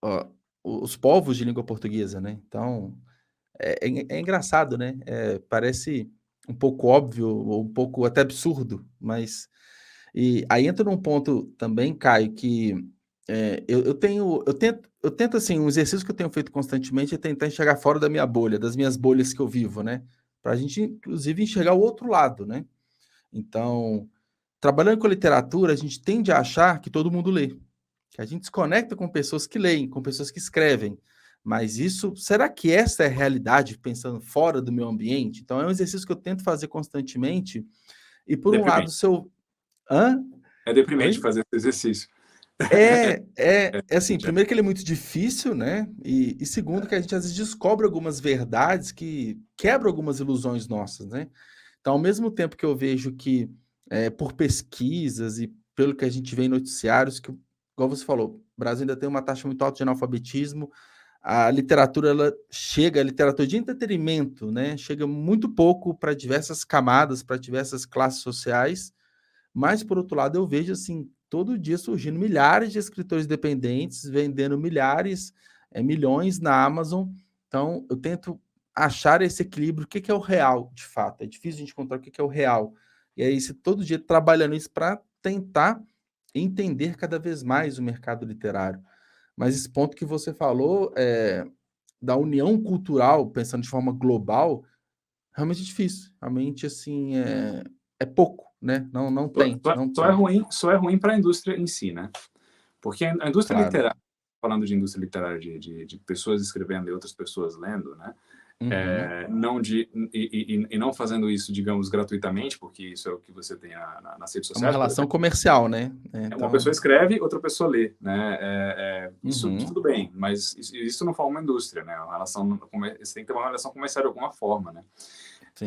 ó, os povos de língua portuguesa, né? Então, é engraçado, né? Parece um pouco óbvio, ou um pouco até absurdo, mas. E aí entra num ponto também, Caio, que eu tento, assim, um exercício que eu tenho feito constantemente é tentar enxergar fora da minha bolha, das minhas bolhas que eu vivo, né? Para a gente, inclusive, enxergar o outro lado, né? Então, trabalhando com literatura, a gente tende a achar que todo mundo lê, que a gente se conecta com pessoas que leem, com pessoas que escrevem. Mas será que essa é a realidade, pensando fora do meu ambiente? Então, é um exercício que eu tento fazer constantemente. E, por um lado, Deprimente. se eu. Hã? É deprimente Oi? fazer esse exercício. É assim, Gente, primeiro que ele é muito difícil, né? E segundo que a gente às vezes descobre algumas verdades que quebram algumas ilusões nossas, né? Então, ao mesmo tempo que eu vejo que, por pesquisas e pelo que a gente vê em noticiários, que, igual você falou, o Brasil ainda tem uma taxa muito alta de analfabetismo, a literatura de entretenimento, né? Chega muito pouco para diversas camadas, para diversas classes sociais, mas, por outro lado, eu vejo, assim, todo dia surgindo milhares de escritores independentes, vendendo milhões na Amazon. Então, eu tento achar esse equilíbrio, o que que é o real, de fato. É difícil a gente encontrar o que que é o real. E aí, se todo dia trabalhando isso para tentar entender cada vez mais o mercado literário. Mas esse ponto que você falou, da união cultural, pensando de forma global, realmente é difícil. Realmente, assim, é pouco, né? Não tem, não tem. só é ruim para a indústria em si, né? Porque a indústria Claro. literária, falando de indústria literária de pessoas escrevendo e outras pessoas lendo, né? Não fazendo isso, digamos, gratuitamente, porque isso é o que você tem nas redes É uma sociais. relação comercial, né? Uma pessoa escreve, outra pessoa lê, né? Isso Uhum. tudo bem, mas isso não forma uma indústria, né? Você tem que ter uma relação comercial de alguma forma, né? Sim.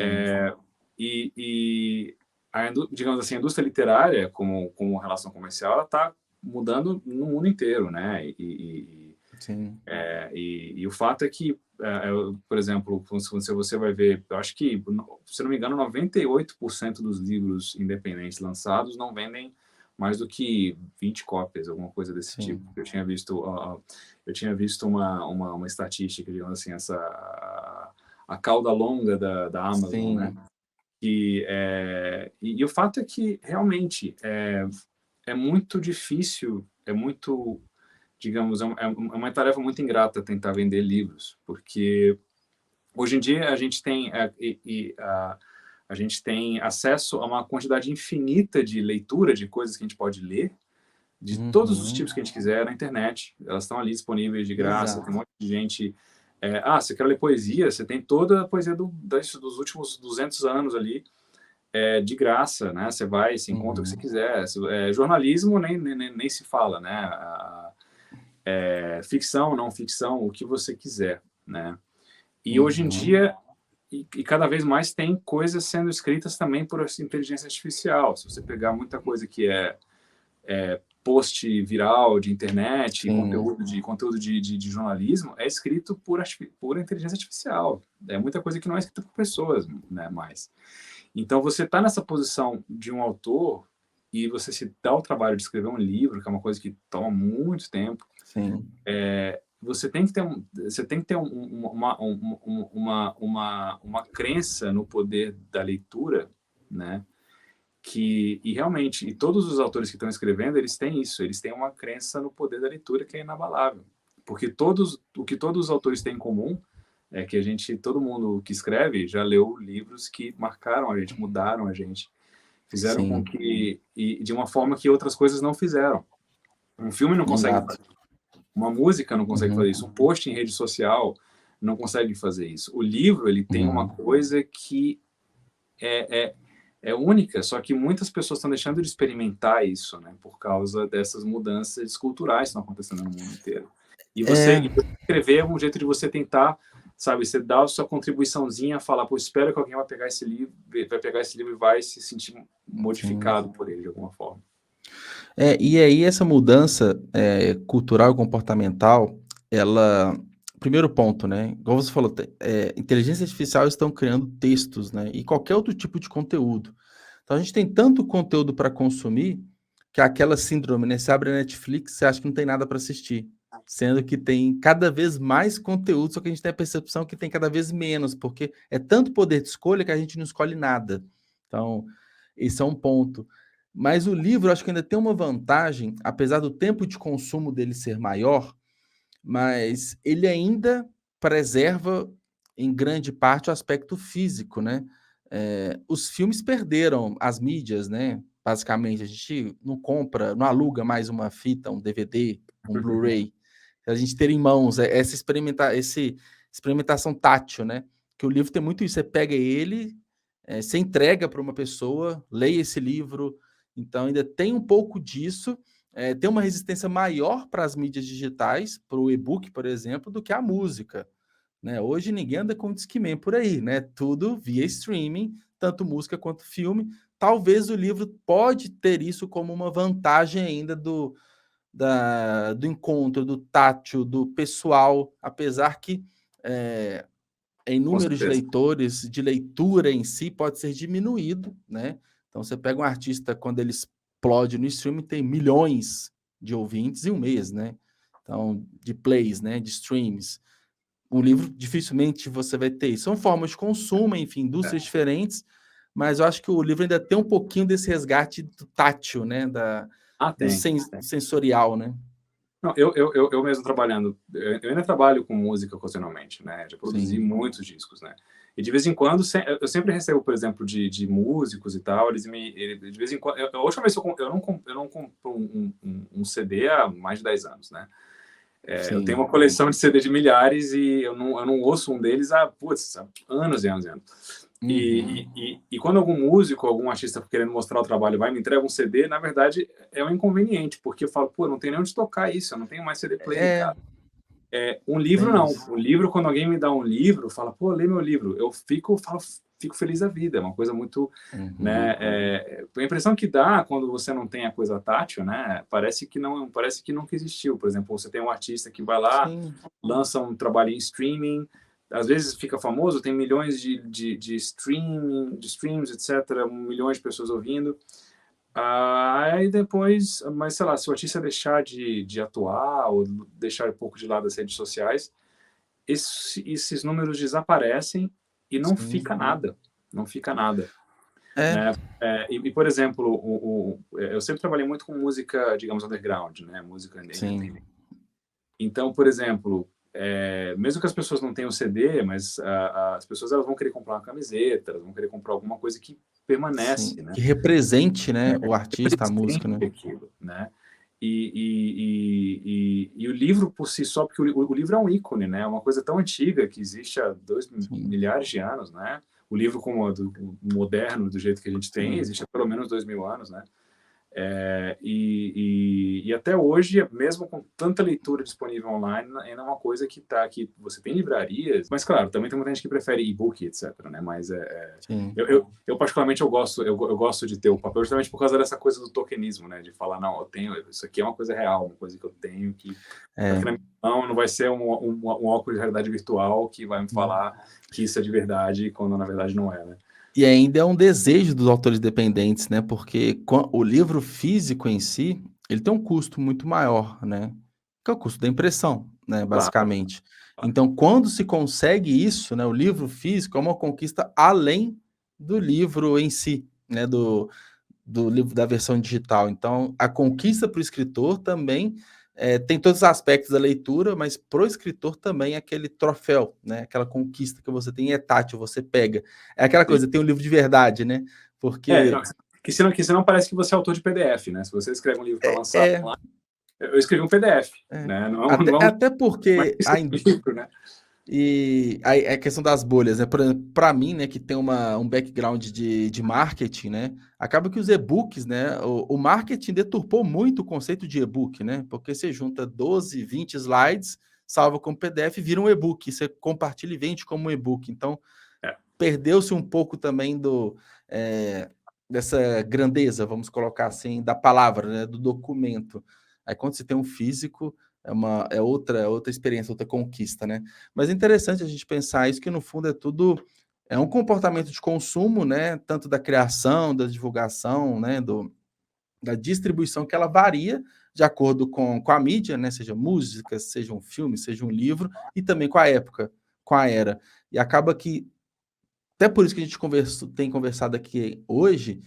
Digamos assim, a indústria literária, como relação comercial, ela está mudando no mundo inteiro, né? Sim. E o fato é que, por exemplo, quando você vai ver, eu acho que, se não me engano, 98% dos livros independentes lançados não vendem mais do que 20 cópias, alguma coisa desse Sim. tipo. Eu tinha visto uma estatística, digamos assim, a cauda longa da Amazon, Sim. né? E o fato é que, realmente, é muito difícil, digamos, é uma tarefa muito ingrata tentar vender livros, porque hoje em dia a gente tem acesso a uma quantidade infinita de leitura, de coisas que a gente pode ler, de todos os tipos que a gente quiser na internet. Elas estão ali disponíveis de graça, Exato. tem um monte de gente... você quer ler poesia? Você tem toda a poesia dos últimos 200 anos ali, de graça, né? Você vai, se encontra o que você quiser. Jornalismo nem se fala, né? Ficção, não ficção, o que você quiser, né? E hoje em dia, e cada vez mais, tem coisas sendo escritas também por inteligência artificial. Se você pegar muita coisa que é post viral de internet, conteúdo de jornalismo, é escrito por inteligência artificial. É muita coisa que não é escrita por pessoas, né, mais. Então, você está nessa posição de um autor e você se dá o trabalho de escrever um livro, que é uma coisa que toma muito tempo. Sim. Você tem que ter uma crença no poder da leitura, né? E realmente, todos os autores que estão escrevendo, eles têm isso, eles têm uma crença no poder da leitura que é inabalável. Porque o que todos os autores têm em comum é que todo mundo que escreve já leu livros que marcaram a gente, mudaram a gente, fizeram com que, e de uma forma que outras coisas não fizeram. Um filme não consegue fazer, uma música não consegue fazer isso, um post em rede social não consegue fazer isso. O livro, ele tem uma coisa que é única, só que muitas pessoas estão deixando de experimentar isso, né, por causa dessas mudanças culturais que estão acontecendo no mundo inteiro. E você escrever é um jeito de você tentar, sabe, você dá a sua contribuiçãozinha, falar, pô, espero que alguém vai pegar esse livro e vai se sentir modificado por ele de alguma forma. E aí essa mudança cultural e comportamental, ela... Primeiro ponto, né? Igual você falou, inteligência artificial estão criando textos, né? E qualquer outro tipo de conteúdo. Então a gente tem tanto conteúdo para consumir que aquela síndrome, né? Você abre a Netflix, você acha que não tem nada para assistir. Sendo que tem cada vez mais conteúdo, só que a gente tem a percepção que tem cada vez menos, porque é tanto poder de escolha que a gente não escolhe nada. Então, esse é um ponto. Mas o livro, eu acho que ainda tem uma vantagem, apesar do tempo de consumo dele ser maior, mas ele ainda preserva, em grande parte, o aspecto físico, né? Os filmes perderam as mídias, né? Basicamente, a gente não compra, não aluga mais uma fita, um DVD, um Blu-ray. A gente ter em mãos essa experimentação tátil, né? Que o livro tem muito isso. Você pega ele, você entrega para uma pessoa, leia esse livro. Então, ainda tem um pouco disso. Tem uma resistência maior para as mídias digitais, para o e-book, por exemplo, do que a música. Né? Hoje ninguém anda com Discman por aí, né? Tudo via streaming, tanto música quanto filme. Talvez o livro pode ter isso como uma vantagem ainda do encontro, do tátil, do pessoal, apesar que em números de leitores, de leitura em si, pode ser diminuído, né? Então, você pega um artista, quando ele explode no streaming, tem milhões de ouvintes em um mês, né? Então, de plays, né? De streams. Um livro, dificilmente você vai ter isso. São formas de consumo, enfim, indústrias diferentes, mas eu acho que o livro ainda tem um pouquinho desse resgate do tátil, né? Do sensorial, né? Não, eu mesmo trabalhando, eu ainda trabalho com música ocasionalmente, né? Já produzi muitos discos, né? E de vez em quando, eu sempre recebo, por exemplo, de músicos e tal, de vez em quando, a última vez eu não compro um CD há mais de 10 anos, né? Eu tenho uma coleção de CD de milhares e eu não ouço um deles há anos e anos e anos. E quando algum músico, algum artista querendo mostrar o trabalho vai me entrega um CD, na verdade é um inconveniente, porque eu falo, não tem nem onde tocar isso, eu não tenho mais CD player em casa. Um livro não. Um livro, quando alguém me dá um livro, fala, lê meu livro, eu fico feliz da vida, é uma coisa muito, né, a impressão que dá quando você não tem a coisa tátil, né, parece que nunca existiu. Por exemplo, você tem um artista que vai lá, lança um trabalho em streaming, às vezes fica famoso, tem milhões de streams, etc., milhões de pessoas ouvindo, aí depois, mas sei lá, se o artista deixar de atuar ou deixar um pouco de lado as redes sociais, esses números desaparecem e não fica nada. Não fica nada. Né? E, por exemplo, eu sempre trabalhei muito com música, digamos, underground, né? Música independente. Então, por exemplo, mesmo que as pessoas não tenham CD, mas as pessoas elas vão querer comprar uma camiseta, elas vão querer comprar alguma coisa que permanece, né? Que represente, né, o artista, a música, né? Aquilo, né? E o livro por si só, porque o livro é um ícone, né? É uma coisa tão antiga que existe há 2 milhares de anos, né? O livro como moderno, do jeito que a gente tem, existe há pelo menos 2000 anos, né? E até hoje, mesmo com tanta leitura disponível online, ainda é uma coisa que você tem livrarias, mas claro, também tem muita gente que prefere e-book, etc, né? Mas eu particularmente eu gosto de ter o papel justamente por causa dessa coisa do tokenismo, né? De falar, não, eu tenho, isso aqui é uma coisa real, uma coisa que eu tenho que aqui na minha mão, não vai ser um óculos de realidade virtual que vai me falar que isso é de verdade quando na verdade não é, né? E ainda é um desejo dos autores dependentes, né? Porque o livro físico em si, ele tem um custo muito maior, né? Que é o custo da impressão, né? Basicamente. Claro. Então, quando se consegue isso, né? O livro físico é uma conquista além do livro em si, né? Do livro da versão digital. Então, a conquista para o escritor também tem todos os aspectos da leitura, mas para o escritor também é aquele troféu, né? Aquela conquista que você tem, é tátil, você pega. É aquela coisa, tem um livro de verdade, né? Porque... que senão parece que você é autor de PDF, né? Se você escreve um livro para lançar lá, eu escrevi um PDF, né? Até porque... livro, né? E a questão das bolhas, né? Para mim, né, que tem um background de marketing, né? Acaba que os e-books, né? O marketing deturpou muito o conceito de e-book, né? Porque você junta 12, 20 slides, salva como PDF, vira um e-book. Você compartilha e vende como um e-book. Então, perdeu-se um pouco também dessa grandeza, vamos colocar assim, da palavra, né? Do documento. Aí, quando você tem um físico, é outra experiência, outra conquista, né? Mas é interessante a gente pensar isso, que no fundo é um comportamento de consumo, né? Tanto da criação, da divulgação, né? Da distribuição, que ela varia de acordo com a mídia, né? Seja música, seja um filme, seja um livro, e também com a época, com a era. E acaba que, até por isso que a gente tem conversado aqui hoje,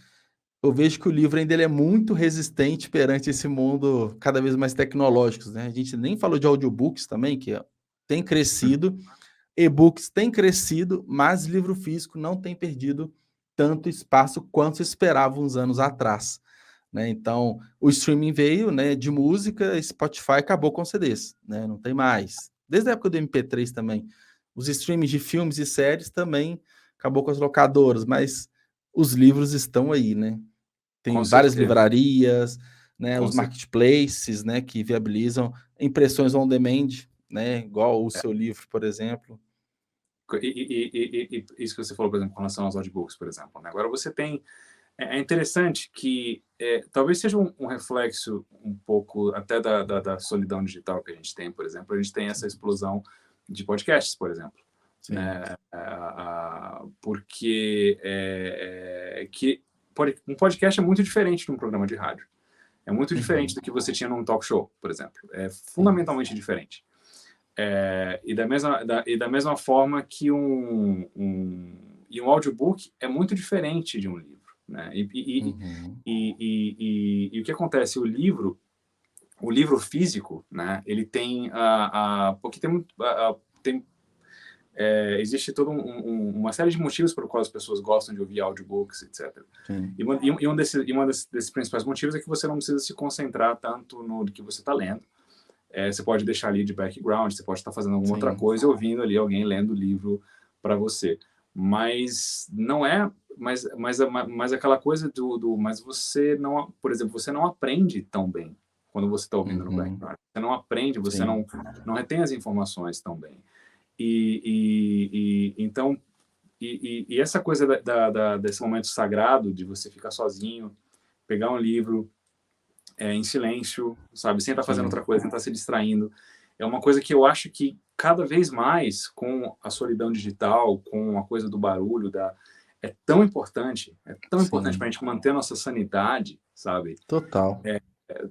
eu vejo que o livro ainda ele é muito resistente perante esse mundo cada vez mais tecnológico, né? A gente nem falou de audiobooks também, que tem crescido, e-books tem crescido, mas livro físico não tem perdido tanto espaço quanto se esperava uns anos atrás, né? Então, o streaming veio, né, de música, Spotify acabou com CDs, né? Não tem mais. Desde a época do MP3 também. Os streamings de filmes e séries também acabou com as locadoras, mas os livros estão aí, né? Tem várias livrarias, né? Os marketplaces, né? Que viabilizam impressões on demand, né? Igual o seu livro, por exemplo. E isso que você falou, por exemplo, com relação aos audiobooks, por exemplo, né? Agora você tem... É interessante que talvez seja um reflexo um pouco até da solidão digital que a gente tem, por exemplo. A gente tem essa explosão de podcasts, por exemplo. Né? Porque um podcast é muito diferente de um programa de rádio. É muito diferente do que você tinha num talk show, por exemplo. É fundamentalmente diferente. E da mesma forma que um audiobook é muito diferente de um livro. Né? E o que acontece? O livro físico, né? Ele tem porque existe toda uma série de motivos pelo qual as pessoas gostam de ouvir audiobooks, etc. E um desses principais motivos é que você não precisa se concentrar tanto no que você está lendo. você pode deixar ali de background, você pode estar fazendo alguma outra Sim. coisa e ouvindo ali alguém lendo o livro para você. Mas não é... Mas aquela coisa mas você não... Por exemplo, você não aprende tão bem quando você está ouvindo no background. Você não aprende, você Sim. não retém as informações tão bem. Então... E essa coisa desse momento sagrado, de você ficar sozinho, pegar um livro em silêncio, sabe, sem estar fazendo outra coisa, sem estar se distraindo, é uma coisa que eu acho que cada vez mais, com a solidão digital, com a coisa do barulho, é tão importante para a gente manter a nossa sanidade, sabe? Total.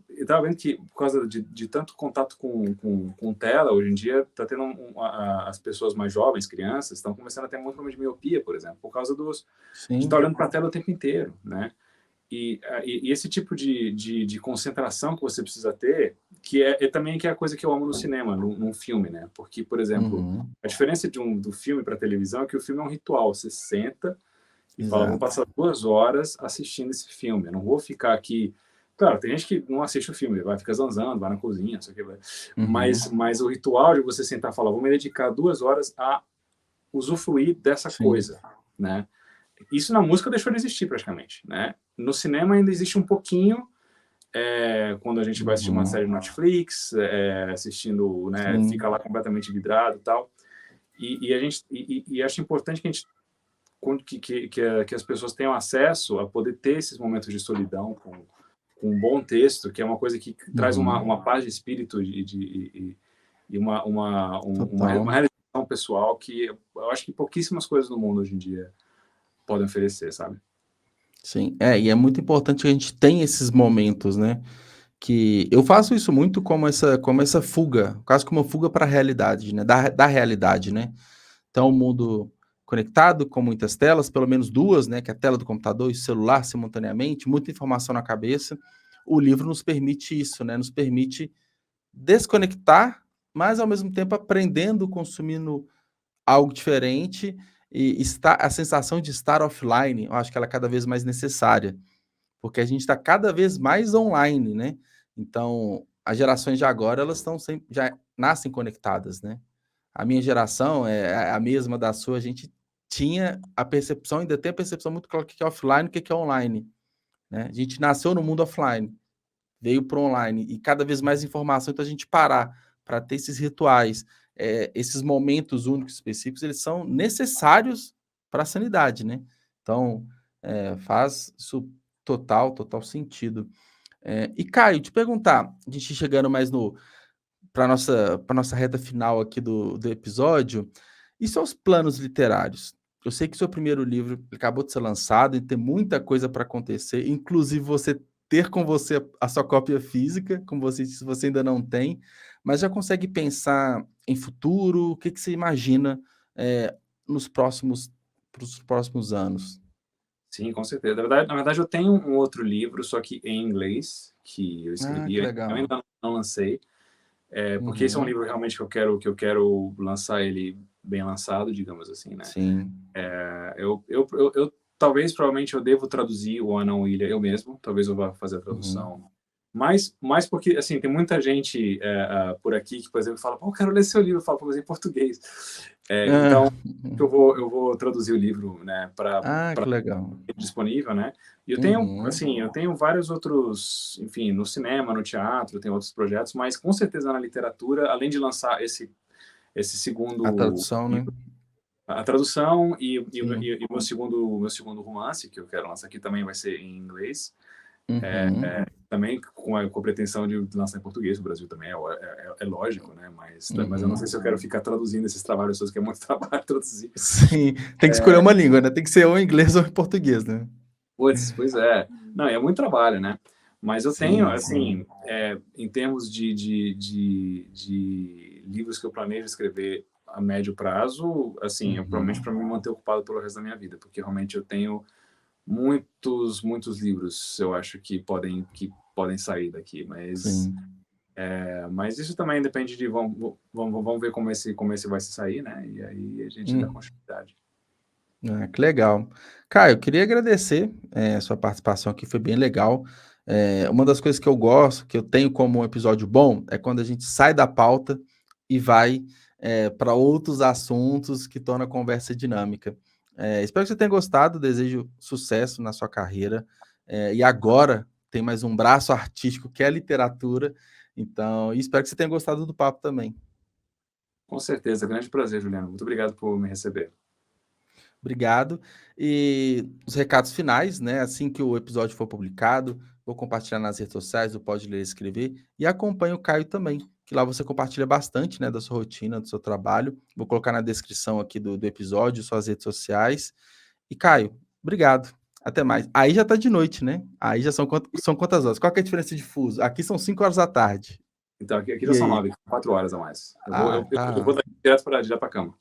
Eu estava vendo que, por causa de tanto contato com tela, hoje em dia, está tendo as pessoas mais jovens, crianças, estão começando a ter muito problema de miopia, por exemplo, por causa de estar olhando para a tela o tempo inteiro, né? E esse tipo de concentração que você precisa ter, que também que é a coisa que eu amo no cinema, num filme, né? Porque, por exemplo, a diferença do filme para a televisão é que o filme é um ritual. Você senta e fala, vamos passar 2 horas assistindo esse filme. Eu não vou ficar aqui... Claro, tem gente que não assiste o filme, vai ficar zanzando, vai na cozinha, não sei o que. Mas o ritual de você sentar e falar, vou me dedicar 2 horas a usufruir dessa coisa, né? Isso na música deixou de existir praticamente, né? No cinema ainda existe um pouquinho, quando a gente vai assistir uma série no Netflix, assistindo, né? Fica lá completamente vidrado e tal. E acho importante que a gente que as pessoas tenham acesso a poder ter esses momentos de solidão com um bom texto, que é uma coisa que traz uma paz de espírito e uma realização pessoal que eu acho que pouquíssimas coisas no mundo hoje em dia podem oferecer, sabe? Sim, e é muito importante que a gente tenha esses momentos, né? Que eu faço isso muito como essa fuga, quase como uma fuga para a realidade, né? Da realidade, né? Então, o mundo conectado com muitas telas, pelo menos 2, né? Que é a tela do computador e o celular simultaneamente, muita informação na cabeça. O livro nos permite isso, né? Nos permite desconectar, mas ao mesmo tempo aprendendo, consumindo algo diferente e a sensação de estar offline, eu acho que ela é cada vez mais necessária, porque a gente está cada vez mais online, né? Então, as gerações de agora, elas estão sempre, já nascem conectadas, né? A minha geração é a mesma da sua, a gente tinha a percepção, ainda tem a percepção muito clara do que é offline e o que é online, né? A gente nasceu no mundo offline, veio para o online, e cada vez mais informação, então a gente parar para ter esses rituais, esses momentos únicos específicos, eles são necessários para a sanidade, né? Então, faz isso total sentido. E Caio, te perguntar, a gente chegando mais para nossa reta final aqui do episódio, e seus planos literários? Eu sei que seu primeiro livro acabou de ser lançado e tem muita coisa para acontecer, inclusive você ter com você a sua cópia física, como você disse, você ainda não tem, mas já consegue pensar em futuro? O que você imagina pros próximos anos? Sim, com certeza. Na verdade, eu tenho um outro livro, só que em inglês, que eu escrevi, Que eu legal. ainda não lancei, porque esse é um livro realmente que eu quero lançar ele bem lançado, digamos assim, né? Sim. Eu talvez, provavelmente, eu devo traduzir o Ana William eu mesmo, talvez eu vá fazer a tradução. Mas porque, assim, tem muita gente por aqui que, por exemplo, fala, pô, eu quero ler seu livro, eu falo, pô, mas em português. Então, eu vou traduzir o livro, né, para que legal. disponível, né? E eu tenho, assim, eu tenho vários outros, enfim, no cinema, no teatro, tem outros projetos, mas com certeza na literatura, além de lançar esse segundo A tradução, livro, né? a tradução e o meu segundo romance, que eu quero lançar aqui, também vai ser em inglês. Também com a pretensão de lançar em português, o Brasil também é lógico, né? Mas eu não sei se eu quero ficar traduzindo esses trabalhos todos, que é muito trabalho traduzir. Sim, tem que escolher uma língua, né? Tem que ser ou em inglês ou em português, né? Pois é. Não, é muito trabalho, né? Mas eu tenho, assim, em termos de livros que eu planejo escrever a médio prazo, assim, provavelmente para me manter ocupado pelo resto da minha vida, porque realmente eu tenho muitos livros, eu acho que podem sair daqui, mas isso também depende de vamos ver como esse vai se sair, né? E aí a gente dá continuidade. Que legal. Caio, eu queria agradecer a sua participação aqui, foi bem legal. Uma das coisas que eu gosto, que eu tenho como um episódio bom, é quando a gente sai da pauta e vai para outros assuntos que tornam a conversa dinâmica. Espero que você tenha gostado, desejo sucesso na sua carreira. E agora tem mais um braço artístico que é a literatura, então espero que você tenha gostado do papo também. Com certeza, grande prazer, Juliano. Muito obrigado por me receber. Obrigado. E os recados finais, né? Assim que o episódio for publicado, vou compartilhar nas redes sociais, do Pode Ler e Escrever, e acompanhe o Caio também, que lá você compartilha bastante, né, da sua rotina, do seu trabalho. Vou colocar na descrição aqui do episódio, suas redes sociais. E Caio, obrigado. Até mais. Aí já tá de noite, né? Aí já são quantas horas? Qual que é a diferença de fuso? Aqui são 5 horas da tarde. Então, aqui E já são aí? 9, 4 horas a mais. Tá. Eu vou direto para a cama.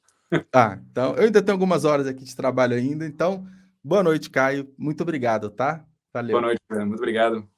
Então, eu ainda tenho algumas horas aqui de trabalho ainda, então, boa noite, Caio. Muito obrigado, tá? Boa Valeu. noite, Juliano. Muito obrigado.